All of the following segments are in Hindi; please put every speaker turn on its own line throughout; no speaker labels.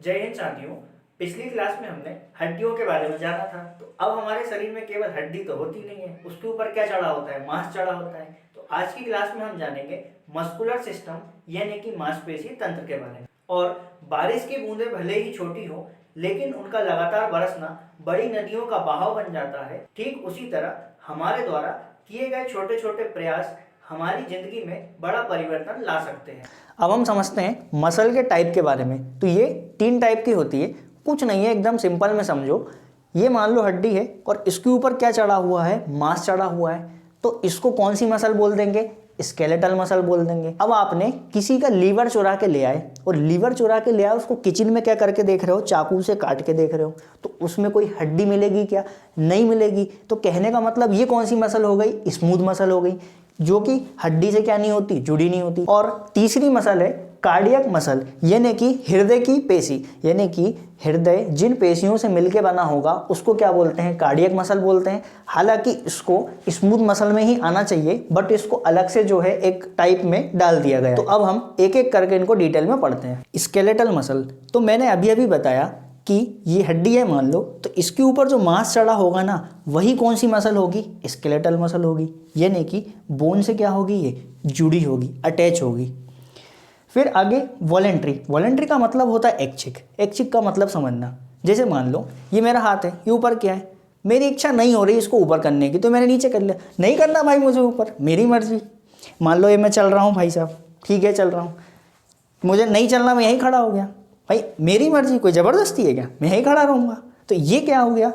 जय हिंद साथियों। पिछली क्लास में हमने हड्डियों के बारे में जाना था। तो अब हमारे शरीर में केवल हड्डी तो होती नहीं है, उसके ऊपर क्या चढ़ा होता है? मांस चढ़ा होता है। तो आज की क्लास में हम जानेंगे मस्कुलर सिस्टम यानी कि मांसपेशी तंत्र के बारे में। और बारिश की बूंदें भले ही छोटी हो, लेकिन उनका लगातार बरसना बड़ी नदियों का बहाव बन जाता है। ठीक उसी तरह हमारे द्वारा किए गए छोटे छोटे प्रयास हमारी जिंदगी में बड़ा परिवर्तन ला सकते हैं। अब हम समझते हैं मसल के टाइप के बारे में। तो ये 3 टाइप की होती है, कुछ नहीं है, एकदम सिंपल में समझो। ये मान लो हड्डी है और इसके ऊपर क्या चढ़ा हुआ है? मांस चढ़ा हुआ है। तो इसको कौन सी मसल बोल देंगे? स्केलेटल मसल बोल देंगे। अब आपने किसी का लीवर चुरा के ले आए, और लीवर चुरा के ले आए उसको किचन में क्या करके देख रहे हो? चाकू से काट के देख रहे हो। तो उसमें कोई हड्डी मिलेगी क्या? नहीं मिलेगी। तो कहने का मतलब ये कौन सी मसल हो गई? स्मूथ मसल हो गई, जो कि हड्डी से क्या नहीं होती? जुड़ी नहीं होती। और तीसरी मसल है कार्डियक मसल, यानी कि हृदय की पेशी, यानी कि हृदय जिन पेशियों से मिलके बना होगा उसको क्या बोलते हैं? कार्डियक मसल बोलते हैं। हालांकि इसको स्मूथ मसल में ही आना चाहिए, बट इसको अलग से जो है एक टाइप में डाल दिया गया। तो अब हम एक एक करके इनको डिटेल में पढ़ते हैं। स्केलेटल मसल, तो मैंने अभी अभी बताया कि ये हड्डी है मान लो, तो इसके ऊपर जो मांस चढ़ा होगा ना, वही कौन सी मसल होगी? स्केलेटल मसल होगी, यानी कि बोन से क्या होगी? ये जुड़ी होगी, अटैच होगी। फिर आगे वॉलेंट्री। वॉलेंट्री का मतलब होता है ऐच्छिक। ऐच्छिक का मतलब समझना। जैसे मान लो ये मेरा हाथ है, ये ऊपर क्या है? मेरी इच्छा नहीं हो रही इसको ऊपर करने की, तो मैंने नीचे कर लिया। नहीं करना भाई मुझे ऊपर, मेरी मर्जी। मान लो ये मैं चल रहा हूँ भाई साहब, ठीक है चल रहा हूँ, मुझे नहीं चलना, मैं यहीं खड़ा हो गया। भाई मेरी मर्जी, कोई ज़बरदस्ती है क्या? मैं यहीं खड़ा रहूँगा। तो ये क्या हो गया?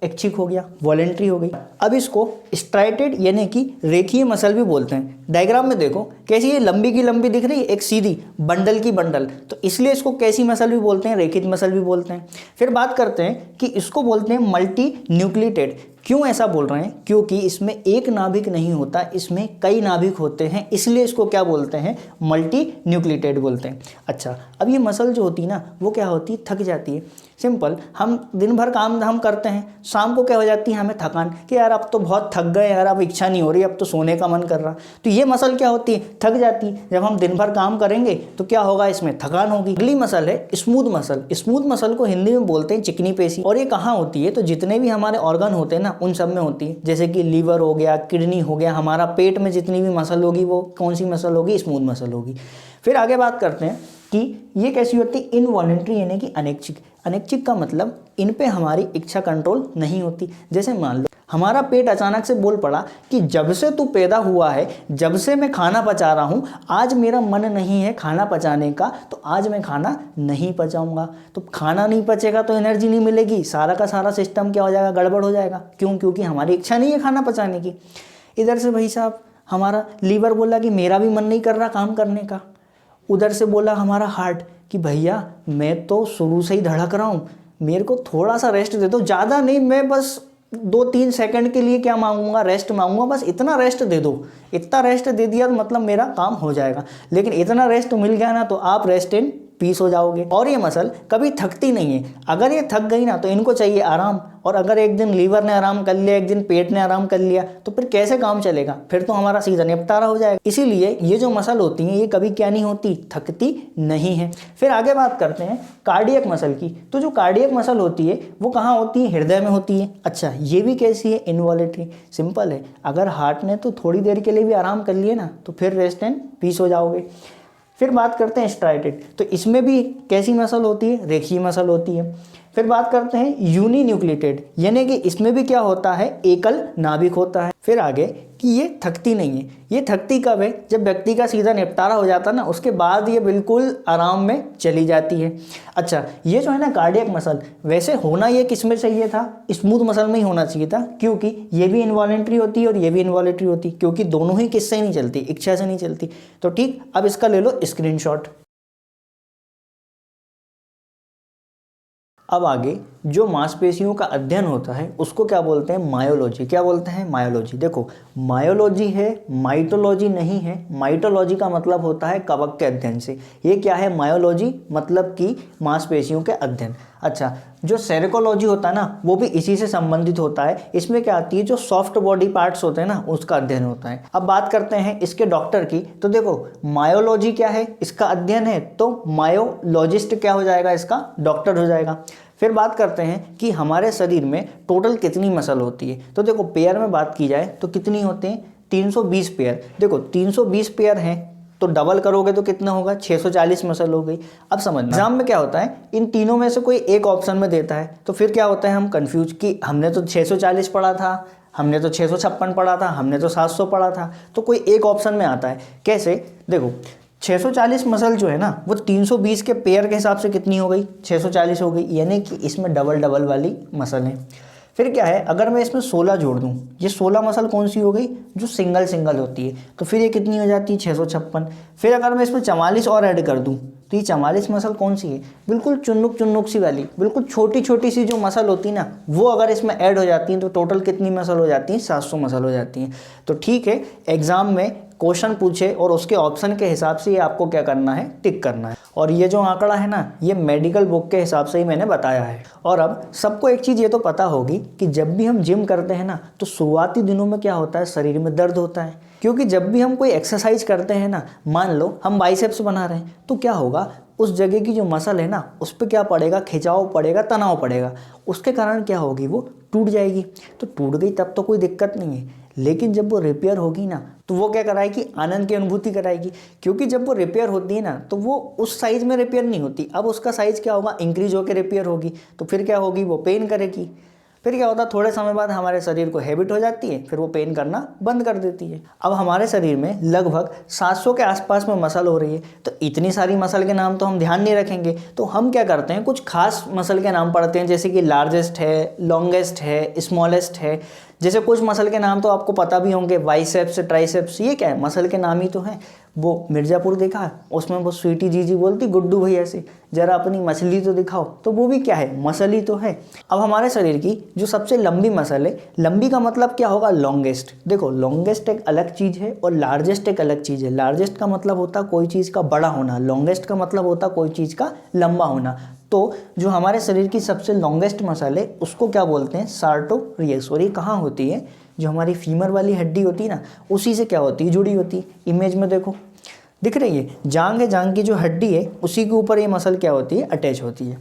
ऐच्छिक हो गया, वॉलेंट्री हो गई। अब इसको स्ट्राइटेड यानी कि रेखीय मसल भी बोलते हैं। डायग्राम में देखो कैसी ये लंबी की लंबी दिख रही है, एक सीधी, बंडल की बंडल, तो इसलिए इसको कैसी मसल भी बोलते हैं? रेखित मसल भी बोलते हैं। फिर बात करते हैं कि इसको बोलते हैं मल्टी न्यूक्लिएटेड। क्यों ऐसा बोल रहे हैं? क्योंकि इसमें एक नाभिक नहीं होता, इसमें कई नाभिक होते हैं, इसलिए इसको क्या बोलते हैं? मल्टी न्यूक्लिएटेड बोलते हैं। अच्छा, अब ये मसल जो होती है ना, वो क्या होती है? थक जाती है। सिंपल, हम दिन भर काम हम करते हैं, शाम को क्या हो जाती है? हमें थकान, कि यार अब तो बहुत थक गए यार, अब इच्छा नहीं हो रही, अब तो सोने का मन कर रहा। तो ये मसल क्या होती है? थक जाती है। जब हम दिन भर काम करेंगे तो क्या होगा? इसमें थकान होगी। अगली मसल है स्मूथ मसल। स्मूथ मसल को हिंदी में बोलते हैं चिकनी पेशी। और ये कहाँ होती है? तो जितने भी हमारे ऑर्गन होते हैं ना, उन सब में होती है। जैसे कि लीवर हो गया, किडनी हो गया, हमारा पेट में जितनी भी मसल होगी वो कौन सी मसल होगी? स्मूथ मसल होगी। फिर आगे बात करते हैं कि ये कैसी होती है? इनवॉलेंट्री यानी कि अनैच्छिक। अनैच्छिक का मतलब इन पे हमारी इच्छा कंट्रोल नहीं होती। जैसे मान लो हमारा पेट अचानक से बोल पड़ा कि जब से तू पैदा हुआ है, जब से मैं खाना पचा रहा हूँ, आज मेरा मन नहीं है खाना पचाने का, तो आज मैं खाना नहीं पचाऊंगा। तो खाना नहीं पचेगा तो एनर्जी नहीं मिलेगी, सारा का सारा सिस्टम क्या हो जाएगा? गड़बड़ हो जाएगा। क्यों? क्योंकि हमारी इच्छा नहीं है खाना पचाने की। इधर से भाई साहब हमारा लीवर बोला कि मेरा भी मन नहीं कर रहा काम करने का। उधर से बोला हमारा हार्ट कि भैया मैं तो शुरू से ही धड़क रहा हूँ, मेरे को थोड़ा सा रेस्ट दे दो, ज़्यादा नहीं, मैं बस 2-3 सेकंड के लिए क्या मांगूंगा? रेस्ट मांगूंगा, बस इतना रेस्ट दे दो। इतना रेस्ट दे दिया तो मतलब मेरा काम हो जाएगा। लेकिन इतना रेस्ट मिल गया ना तो आप रेस्ट इन पीस हो जाओगे। और ये मसल कभी थकती नहीं है। अगर ये थक गई ना तो इनको चाहिए आराम। और अगर एक दिन लीवर ने आराम कर लिया, एक दिन पेट ने आराम कर लिया, तो फिर कैसे काम चलेगा? फिर तो हमारा सीधा निपटारा हो जाएगा। इसीलिए ये जो मसल होती हैं ये कभी क्या नहीं होती? थकती नहीं है। फिर आगे बात करते हैं कार्डियक मसल की। तो जो कार्डियक मसल होती है वो कहाँ होती है? हृदय में होती है। अच्छा, ये भी कैसी है? इनवॉलेंट्री। सिंपल है, अगर हार्ट ने तो थोड़ी देर के लिए भी आराम कर लिए ना तो फिर रेस्ट एंड पीस हो जाओगे। फिर बात करते हैं स्ट्राइटेड। तो इसमें भी कैसी मसल होती है? रेखीय मसल होती है। फिर बात करते हैं यूनी न्यूक्लिएटेड, यानी कि इसमें भी क्या होता है? एकल नाभिक होता है। फिर आगे कि ये थकती नहीं है। ये थकती कब है? जब व्यक्ति का सीधा निपटारा हो जाता है ना, उसके बाद ये बिल्कुल आराम में चली जाती है। अच्छा, ये जो है ना कार्डियक मसल, वैसे होना ये किस में चाहिए था? स्मूथ मसल में ही होना चाहिए था, क्योंकि ये भी इनवॉलेंट्री होती है और ये भी इनवॉलेंट्री होती है, क्योंकि दोनों ही किससे नहीं चलती? इच्छा से नहीं चलती। तो ठीक, अब इसका ले लो स्क्रीनशॉट। अब आगे जो मांसपेशियों का अध्ययन होता है उसको क्या बोलते हैं, मायोलॉजी। क्या बोलते हैं, मायोलॉजी। देखो मायोलॉजी है, माइटोलॉजी नहीं है। माइटोलॉजी का मतलब होता है कवक के अध्ययन से, ये क्या है, मायोलॉजी मतलब कि मांसपेशियों के अध्ययन। अच्छा, जो सेरिकोलॉजी होता है ना वो भी इसी से संबंधित होता है। इसमें क्या आती है, जो सॉफ्ट बॉडी पार्ट्स होते हैं ना उसका अध्ययन होता है। अब बात करते हैं इसके डॉक्टर की, तो देखो मायोलॉजी क्या है, इसका अध्ययन है, तो मायोलॉजिस्ट क्या हो जाएगा, इसका डॉक्टर हो जाएगा। फिर बात करते हैं कि हमारे शरीर में टोटल कितनी मसल होती है, तो देखो पेयर में बात की जाए तो कितनी होते हैं, 320 पेयर। देखो 320 पेयर हैं तो डबल करोगे तो कितना होगा, 640 मसल हो गई। अब समझना एग्जाम में क्या होता है, इन तीनों में से कोई एक ऑप्शन में देता है तो फिर क्या होता है, हम कंफ्यूज कि हमने तो 640 पढ़ा था, हमने तो 656 पढ़ा था, हमने तो 700 पढ़ा था, तो कोई एक ऑप्शन में आता है। कैसे, देखो 640 मसल जो है ना वो 320 के पेयर के हिसाब से कितनी हो गई, 640 हो गई, यानी कि इसमें डबल डबल वाली मसल है। फिर क्या है, अगर मैं इसमें 16 जोड़ दूं, ये 16 मसल कौन सी हो गई, जो सिंगल सिंगल होती है, तो फिर ये कितनी हो जाती है, 656। फिर अगर मैं इसमें 44 और ऐड कर दूं तो ये 44 मसल कौन सी है, बिल्कुल चुन्नुक चुन्नुक सी वाली, बिल्कुल छोटी छोटी सी जो मसल होती है ना वो अगर इसमें ऐड हो जाती हैं तो टोटल कितनी मसल हो जाती हैं, 700 मसल हो जाती हैं। तो ठीक है, एग्जाम में क्वेश्चन पूछे और उसके ऑप्शन के हिसाब से ये आपको क्या करना है, टिक करना है। और ये जो आंकड़ा है ना ये मेडिकल बुक के हिसाब से ही मैंने बताया है। और अब सबको एक चीज़ ये तो पता होगी कि जब भी हम जिम करते हैं ना तो शुरुआती दिनों में क्या होता है, शरीर में दर्द होता है, क्योंकि जब भी हम कोई एक्सरसाइज करते हैं ना, मान लो हम बाइसेप्स बना रहे हैं तो क्या होगा, उस जगह की जो मसल है ना उस पर क्या पड़ेगा, खिंचाव पड़ेगा, तनाव पड़ेगा, उसके कारण क्या होगी, वो टूट जाएगी। तो टूट गई तब तो कोई दिक्कत नहीं है, लेकिन जब वो रिपेयर होगी ना तो वो क्या कराएगी, आनंद की अनुभूति कराएगी। क्योंकि जब वो रिपेयर होती है ना तो वो उस साइज में रिपेयर नहीं होती, अब उसका साइज क्या होगा, इंक्रीज होकर रिपेयर होगी, तो फिर क्या होगी, वो पेन करेगी। फिर क्या होता है, थोड़े समय बाद हमारे शरीर को हैबिट हो जाती है, फिर वो पेन करना बंद कर देती है। अब हमारे शरीर में लगभग 700 के आसपास में मसल हो रही है, तो इतनी सारी मसल के नाम तो हम ध्यान नहीं रखेंगे, तो हम क्या करते हैं, कुछ खास मसल के नाम पढ़ते हैं, जैसे कि लार्जेस्ट है, लॉन्गेस्ट है, स्मॉलेस्ट है। जैसे कुछ मसल के नाम तो आपको पता भी होंगे, बाइसेप्स, ट्राइसेप्स, ये क्या है, मसल के नाम ही तो हैं। वो मिर्ज़ापुर देखा, उसमें वो स्वीटी जीजी बोलती गुड्डू भैया से, जरा अपनी मछली तो दिखाओ, तो वो भी क्या है, मसल ही तो है। अब हमारे शरीर की जो सबसे लंबी मसल है, लंबी का मतलब क्या होगा, लॉन्गेस्ट। देखो लॉन्गेस्ट एक अलग चीज़ है और लार्जेस्ट एक अलग चीज़ है। लार्जेस्ट का मतलब होता कोई चीज़ का बड़ा होना, लॉन्गेस्ट का मतलब होता कोई चीज़ का लंबा होना। तो जो हमारे शरीर की सबसे लॉन्गेस्ट मसल है उसको क्या बोलते हैं, सार्टोरियस। और ये कहाँ होती है, जो हमारी फीमर वाली हड्डी होती है ना उसी से क्या होती है, जुड़ी होती है। इमेज में देखो दिख रही है, जांग है, जांग की जो हड्डी है उसी के ऊपर ये मसल क्या होती है, अटैच होती है।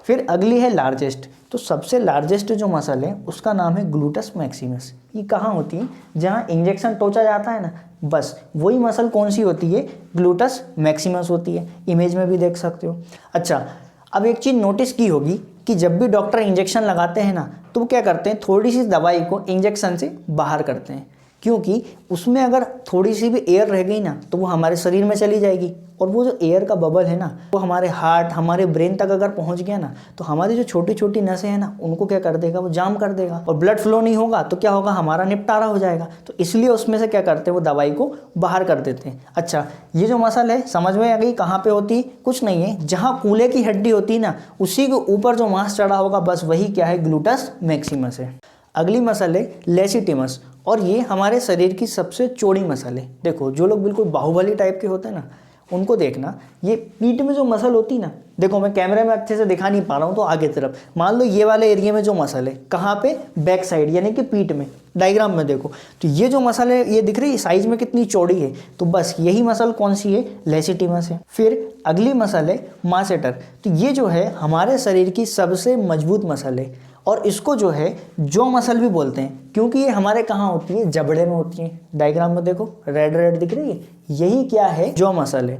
फिर अगली है लार्जेस्ट, तो सबसे लार्जेस्ट जो मसल है उसका नाम है ग्लूटस मैक्सिमस। ये कहाँ होती है, जहाँ इंजेक्शन टोचा जाता है ना, बस वही मसल कौन सी होती है, ग्लूटस मैक्सिमस होती है। इमेज में भी देख सकते हो। अच्छा, अब एक चीज़ नोटिस की होगी कि जब भी डॉक्टर इंजेक्शन लगाते हैं ना तो वो क्या करते हैं, थोड़ी सी दवाई को इंजेक्शन से बाहर करते हैं, क्योंकि उसमें अगर थोड़ी सी भी एयर रह गई ना तो वो हमारे शरीर में चली जाएगी, और वो जो एयर का बबल है ना वो हमारे हार्ट, हमारे ब्रेन तक अगर पहुंच गया ना तो हमारी जो छोटी छोटी नसें हैं ना उनको क्या कर देगा, वो जाम कर देगा, और ब्लड फ्लो नहीं होगा तो क्या होगा, हमारा निपटारा हो जाएगा। तो इसलिए उसमें से क्या करते हैं, वो दवाई को बाहर कर देते हैं। अच्छा, ये जो मसल है समझ में आ गई कहाँ पे होती है, कुछ नहीं है, जहाँ कूल्हे की हड्डी होती है ना उसी के ऊपर जो मांस चढ़ा होगा बस वही क्या है, ग्लूटस मैक्सिमस है। अगली मसल है लेसिटिमस, और ये हमारे शरीर की सबसे चौड़ी मसल है। देखो जो लोग बिल्कुल बाहुबली टाइप के होते हैं ना उनको देखना, ये पीठ में जो मसल होती है ना, देखो मैं कैमरे में अच्छे से दिखा नहीं पा रहा हूँ तो आगे तरफ मान लो ये वाले एरिया में जो मसल है, कहाँ पे, बैक साइड यानी कि पीठ में, डायग्राम में देखो तो ये जो मसल है ये दिख रही है साइज में कितनी चौड़ी है, तो बस यही मसल कौन सी है, लेसिटिमस है। फिर अगली मसल है मासेटर, तो ये जो है हमारे शरीर की सबसे मजबूत मसल है, और इसको जो है जॉ मसल भी बोलते हैं, क्योंकि ये हमारे कहाँ होती है, जबड़े में होती है। डायग्राम में देखो रेड रेड दिख रही है, यही क्या है, जॉ मसल है।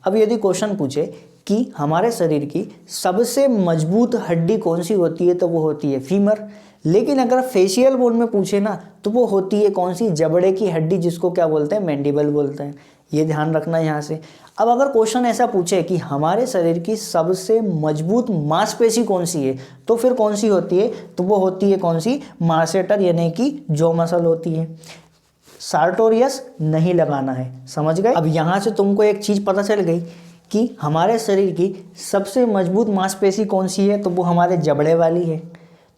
अब यदि क्वेश्चन पूछे कि हमारे शरीर की सबसे मजबूत हड्डी कौन सी होती है, तो वो होती है फीमर। लेकिन अगर फेशियल बोन में पूछे ना तो वो होती है कौन सी, जबड़े की हड्डी, जिसको क्या बोलते हैं, मैंडिबल बोलते हैं। ये ध्यान रखना यहाँ से। अब अगर क्वेश्चन ऐसा पूछे कि हमारे शरीर की सबसे मजबूत मांसपेशी कौन सी है, तो फिर कौन सी होती है, तो वो होती है कौन सी, मासेटर यानी कि जॉ मसल होती है। सार्टोरियस नहीं लगाना है, समझ गए। अब यहाँ से तुमको एक चीज़ पता चल गई कि हमारे शरीर की सबसे मजबूत मांसपेशी कौन सी है, तो वो हमारे जबड़े वाली है।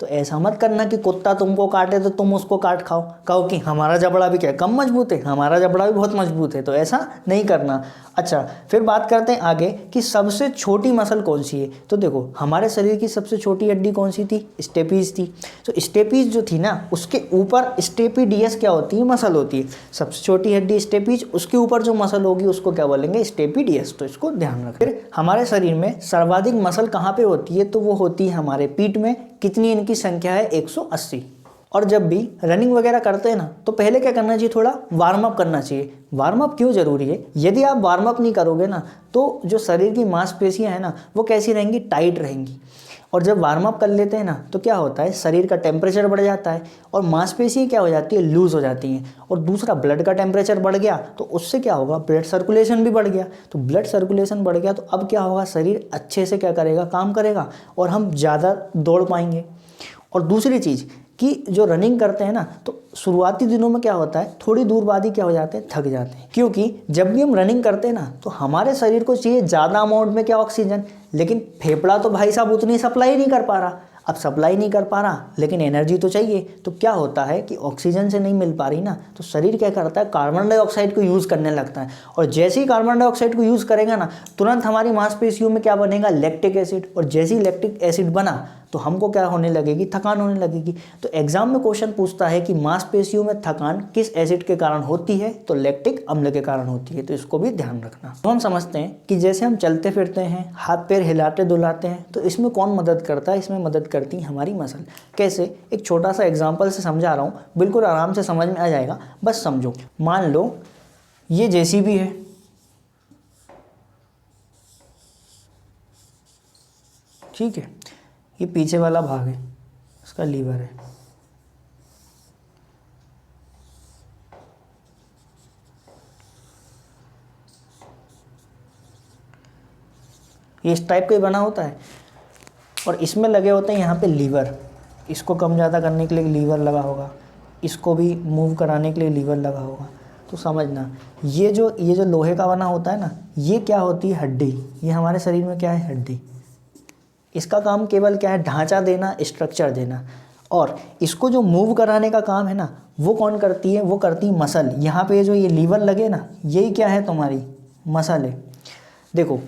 तो ऐसा मत करना कि कुत्ता तुमको काटे तो तुम उसको काट खाओ, कहो कि हमारा जबड़ा भी क्या कम मजबूत है, हमारा जबड़ा भी बहुत मजबूत है, तो ऐसा नहीं करना। अच्छा, फिर बात करते हैं आगे कि सबसे छोटी मसल कौन सी है। तो देखो हमारे शरीर की सबसे छोटी हड्डी कौन सी थी, स्टेपीज थी। तो स्टेपीज जो थी ना, उसके ऊपर स्टेपीडियस क्या होती है, मसल होती है। सबसे छोटी हड्डी स्टेपीज, उसके ऊपर जो मसल होगी उसको क्या बोलेंगे, स्टेपीडियस। तो इसको ध्यान रखें। फिर हमारे शरीर में सर्वाधिक मसल कहाँ पे होती है, तो वो होती है हमारे पीठ में। कितनी इनकी संख्या है, 180। और जब भी रनिंग वगैरह करते हैं ना, तो पहले क्या करना चाहिए, थोड़ा वार्म अप करना चाहिए। वार्म अप क्यों ज़रूरी है, यदि आप वार्म अप नहीं करोगे ना, तो जो शरीर की मांसपेशियां हैं ना, वो कैसी रहेंगी, टाइट रहेंगी। और जब वार्म अप कर लेते हैं ना, तो क्या होता है, शरीर का टेम्परेचर बढ़ जाता है और मांसपेशियां क्या हो जाती है, लूज़ हो जाती हैं। और दूसरा, ब्लड का टेम्परेचर बढ़ गया तो उससे क्या होगा, ब्लड सर्कुलेशन भी बढ़ गया। तो ब्लड सर्कुलेशन बढ़ गया तो अब क्या होगा, शरीर अच्छे से क्या करेगा, काम करेगा और हम ज़्यादा दौड़ पाएंगे। और दूसरी चीज़ कि जो रनिंग करते हैं ना, तो शुरुआती दिनों में क्या होता है, थोड़ी दूर बाद ही क्या हो जाते हैं, थक जाते हैं। क्योंकि जब भी हम रनिंग करते हैं ना, तो हमारे शरीर को चाहिए ज़्यादा अमाउंट में क्या, ऑक्सीजन। लेकिन फेफड़ा तो भाई साहब उतनी सप्लाई नहीं कर पा रहा। अब सप्लाई नहीं कर पा रहा लेकिन एनर्जी तो चाहिए, तो क्या होता है कि ऑक्सीजन से नहीं मिल पा रही ना, तो शरीर क्या करता है, कार्बन डाइऑक्साइड को यूज़ करने लगता है। और जैसे ही कार्बन डाइऑक्साइड को यूज़ करेगा ना, तुरंत हमारी मांसपेशियों में क्या बनेगा, लैक्टिक एसिड। और जैसे ही लैक्टिक एसिड बना तो हमको क्या होने लगेगी, थकान होने लगेगी। तो एग्जाम में क्वेश्चन पूछता है कि मांसपेशियों में थकान किस एसिड के कारण होती है, तो लैक्टिक अम्ल के कारण होती है। तो इसको भी ध्यान रखना। तो हम समझते हैं कि जैसे हम चलते फिरते हैं, हाथ पैर हिलाते डुलाते हैं, तो इसमें कौन मदद करता है, इसमें मदद करती है हमारी मसल। कैसे, एक छोटा सा एग्जाम्पल से समझा रहा हूँ, बिल्कुल आराम से समझ में आ जाएगा, बस समझो। मान लो ये जेसीबी है, ठीक है, ये पीछे वाला भाग है, इसका लीवर है। ये इस टाइप का ही बना होता है और इसमें लगे होते हैं यहाँ पे लीवर। इसको कम ज़्यादा करने के लिए लीवर लगा होगा, इसको भी मूव कराने के लिए लीवर लगा होगा। तो समझना, ये जो लोहे का बना होता है ना, ये क्या होती है, हड्डी। ये हमारे शरीर में क्या है, हड्डी। इसका काम केवल क्या है, ढांचा देना, स्ट्रक्चर देना। और इसको जो मूव कराने का काम है ना, वो कौन करती है, वो करती है मसल। यहाँ पे जो ये लीवर लगे ना, यही क्या है, तुम्हारी मसल है। देखो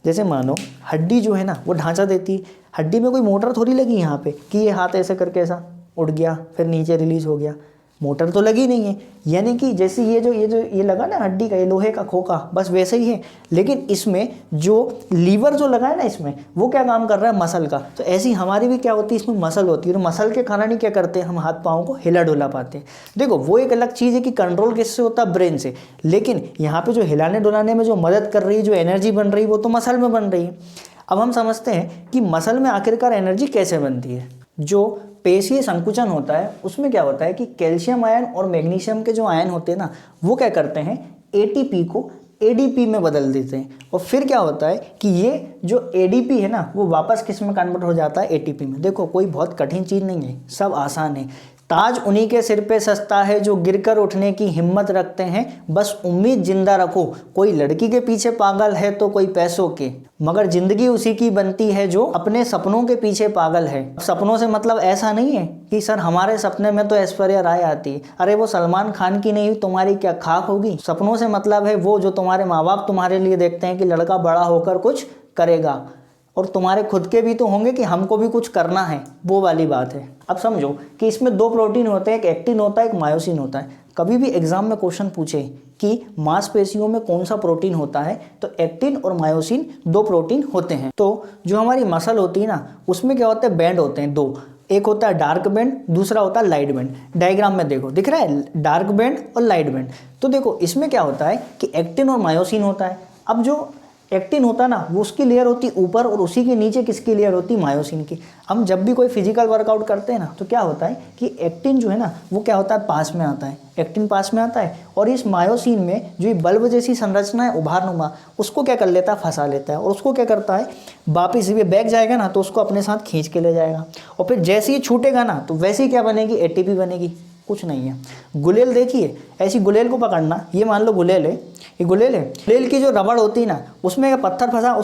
जैसे मानो हड्डी जो है ना, वो ढांचा देती है। हड्डी में कोई मोटर थोड़ी लगी यहाँ पे कि ये हाथ ऐसे करके ऐसा उड़ गया फिर नीचे रिलीज हो गया, मोटर तो लगी नहीं है। यानी कि जैसे ये लगा ना हड्डी का, ये लोहे का खोखा, बस वैसे ही है। लेकिन इसमें जो लीवर जो लगा है ना, इसमें वो क्या काम कर रहा है, मसल का। तो ऐसी हमारी भी क्या होती है, इसमें मसल होती है। और मसल के कारण ही क्या करते हैं, हम हाथ पाँव को हिला डुला पाते हैं। देखो वो एक अलग चीज़ है कि कंट्रोल किससे होता है, ब्रेन से। लेकिन यहाँ पे जो हिलाने डुलाने में जो मदद कर रही है, जो एनर्जी बन रही है, वो तो मसल में बन रही है। अब हम समझते हैं कि मसल में आखिरकार एनर्जी कैसे बनती है। जो पेशीय संकुचन होता है उसमें क्या होता है कि कैल्शियम आयन और मैग्नीशियम के जो आयन होते हैं ना, वो क्या करते हैं, एटीपी को एडीपी में बदल देते हैं। और फिर क्या होता है कि ये जो एडीपी है ना, वो वापस किस में कन्वर्ट हो जाता है, एटीपी में। देखो कोई बहुत कठिन चीज़ नहीं है, सब आसान है। ताज उन्हीं के सिर पे सजता है जो गिरकर उठने की हिम्मत रखते हैं, बस उम्मीद जिंदा रखो। कोई लड़की के पीछे पागल है तो कोई पैसों के, मगर जिंदगी उसी की बनती है जो अपने सपनों के पीछे पागल है। सपनों से मतलब ऐसा नहीं है कि सर हमारे सपने में तो ऐश्वर्या राय आती है, अरे वो सलमान खान की नहीं, तुम्हारी क्या खाक होगी। सपनों से मतलब है वो जो तुम्हारे माँ बाप तुम्हारे लिए देखते हैं कि लड़का बड़ा होकर कुछ करेगा, और तुम्हारे खुद के भी तो होंगे कि हमको भी कुछ करना है, वो वाली बात है। अब समझो कि इसमें दो प्रोटीन होते हैं, एक एक्टिन होता है, एक मायोसिन होता है। कभी भी एग्जाम में क्वेश्चन पूछे कि मांसपेशियों में कौन सा प्रोटीन होता है, तो एक्टिन और मायोसिन दो प्रोटीन होते हैं। तो जो हमारी मसल होती है ना, उसमें क्या होता है, बैंड होते हैं दो, एक होता है डार्क बैंड, दूसरा होता है लाइट बैंड। डायग्राम में देखो दिख रहा है डार्क बैंड और लाइट बैंड। तो देखो इसमें क्या होता है कि एक्टिन और मायोसिन होता है। अब जो एक्टिन होता है ना, वो उसकी लेयर होती है ऊपर, और उसी के नीचे किसकी लेयर होती है, मायोसिन की। हम जब भी कोई फिजिकल वर्कआउट करते हैं ना, तो क्या होता है कि एक्टिन जो है ना, वो क्या होता है, पास में आता है, एक्टिन पास में आता है। और इस मायोसिन में जो ये बल्ब जैसी संरचना है उभारनुमा, उसको क्या कर लेता है, फंसा लेता है। और उसको क्या करता है, वापिस ये बैग जाएगा ना, तो उसको अपने साथ खींच के ले जाएगा। और फिर जैसे ही छूटेगा ना, तो वैसे ही क्या बनेगी, एटीपी बनेगी।
कुछ नहीं है। गुलेल देखिए, ऐसी गुलेल को पकड़ना, ये मान लो गुलेल है, ये गुलेल है, गुलेल की जो रबड़ होती है ना, उसमें एक पत्थर फंसा,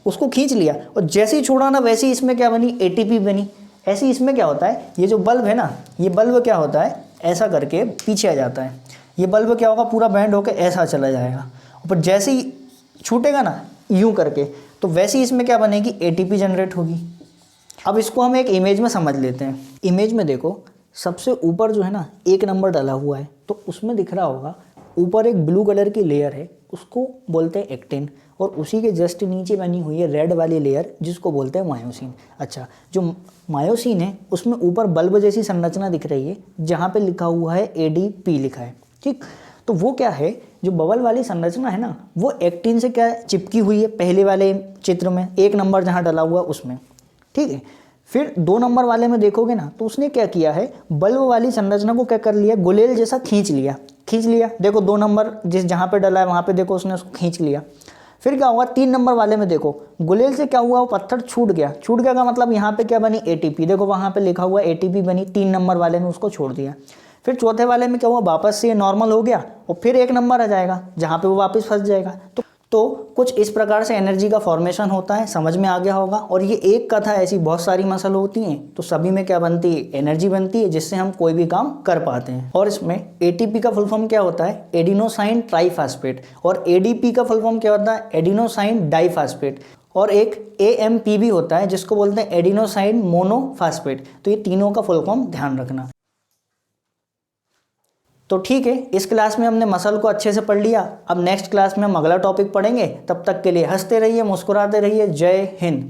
उसको खींच लिया और जैसे ही छोड़ा ना वैसे ही इसमें क्या बनी, एटीपी बनी। ऐसे ही इसमें क्या होता है, ये जो बल्ब है ना, ये बल्ब क्या होता है, ऐसा करके पीछे आ जाता है। ये बल्ब क्या होगा, पूरा बैंड होकर ऐसा चला जाएगा, पर जैसे ही छूटेगा ना यूं करके, तो वैसे ही इसमें क्या बनेगी, एटीपी जनरेट होगी। अब इसको हम एक इमेज में समझ लेते हैं। इमेज में देखो, सबसे ऊपर जो है ना 1 नंबर डाला हुआ है, तो उसमें दिख रहा होगा ऊपर एक ब्लू कलर की लेयर है, उसको बोलते हैं एक्टिन, और उसी के जस्ट नीचे बनी हुई है रेड वाली लेयर जिसको बोलते हैं मायोसिन। अच्छा, जो मायोसिन है उसमें ऊपर बल्ब जैसी संरचना दिख रही है जहाँ पे लिखा हुआ है एडीपी लिखा है, ठीक। तो वो क्या है, जो बबल वाली संरचना है ना, वो एक्टिन से क्या चिपकी हुई है, पहले वाले चित्र में 1 नंबर जहाँ डाला हुआ उसमें, ठीक है। फिर 2 नंबर वाले में देखोगे ना, तो उसने क्या किया है, बल्ब वाली संरचना को क्या कर लिया, गुलेल जैसा खींच लिया। देखो 2 नंबर जिस जहाँ पे डला है वहाँ पे देखो उसने उसको खींच लिया। फिर क्या हुआ, 3 नंबर वाले में देखो, गुलेल से क्या हुआ, वो पत्थर छूट गया का मतलब यहाँ पे क्या बनी, एटीपी। देखो वहाँ पे लिखा हुआ एटीपी बनी, 3 नंबर वाले में उसको छोड़ दिया। फिर चौथे वाले में क्या हुआ, वापस से ये नॉर्मल हो गया और फिर 1 नंबर आ जाएगा जहाँ पे वो वापस फंस जाएगा। तो कुछ इस प्रकार से एनर्जी का फॉर्मेशन होता है, समझ में आ गया होगा। और ये एक का था, ऐसी बहुत सारी मसल होती हैं, तो सभी में क्या बनती है, एनर्जी बनती है, जिससे हम कोई भी काम कर पाते हैं। और इसमें एटीपी का फुल फॉर्म क्या होता है, एडिनोसाइन ट्राइफॉस्फेट, और एडीपी का फुल फॉर्म क्या होता है, एडिनोसाइन डाइफॉस्फेट, और एक एएमपी भी होता है जिसको बोलते हैं एडिनोसाइन मोनोफॉस्फेट। तो ये तीनों का फुल फॉर्म ध्यान रखना। तो ठीक है, इस क्लास में हमने मसल को अच्छे से पढ़ लिया। अब नेक्स्ट क्लास में हम अगला टॉपिक पढ़ेंगे। तब तक के लिए हंसते रहिए, मुस्कुराते रहिए। जय हिंद।